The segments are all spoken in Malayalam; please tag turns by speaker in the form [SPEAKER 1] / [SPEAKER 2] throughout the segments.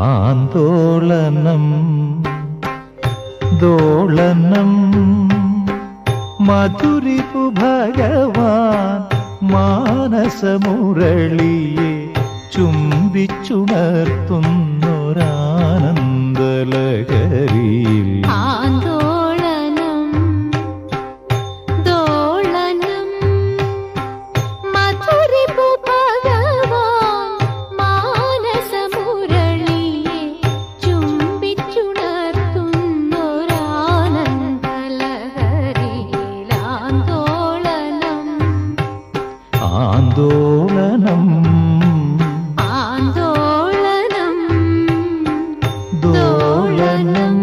[SPEAKER 1] ആന്തോളനം ദോളനം മധുരിപു ഭഗവാൻ മാനസമുരളിയെ ചുംബിച്ചുണർത്തുന്നൊരാനന്ദലഹരിയിൽ ആന്തോളനം
[SPEAKER 2] ആന്തോളനം
[SPEAKER 1] ദോളനം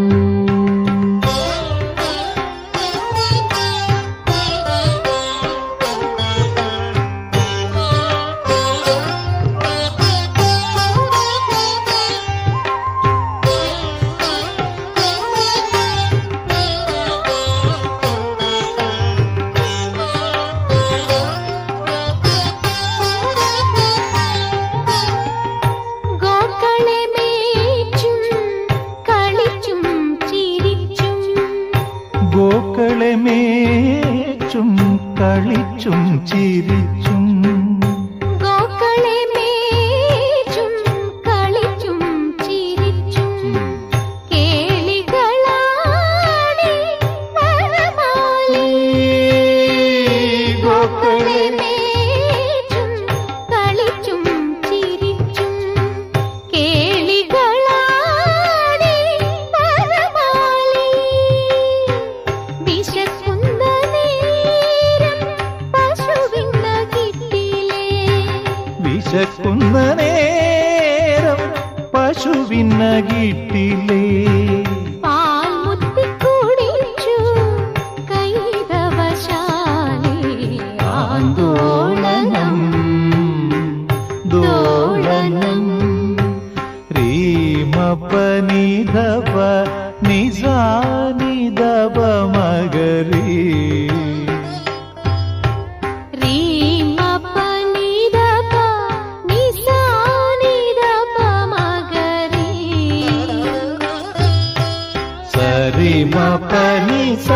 [SPEAKER 1] ഗോക്കളെ മേച്ചും കളിച്ചും ചിരിച്ചും
[SPEAKER 2] ഗോക്കളെ മേച്ചും കളിച്ചും ചിരിച്ചും കേളികളാടി വനമാലി ഗോക്കളെ മേച്ചും കളിച്ചും ചിരിച്ചും കേളികളാടി വനമാലി വിശക്കുന്ന നേരം പശുവിന്ന കിട്ടിലേ
[SPEAKER 1] വിശക്കുന്ന നേരം പശുവിന കിട്ടിലേ
[SPEAKER 2] പാൽ മുത്തി കുടിച്ചു കൈതവശാലി
[SPEAKER 1] ആന്തോളനം ദോളനം രീമപനിധപ നിസാനിധപ മഗരി
[SPEAKER 2] ರೀಮಪನಿದಪ ನಿಸಾನಿದಪ ಮಗರಿ
[SPEAKER 1] ಸರಿಮಪನಿಸ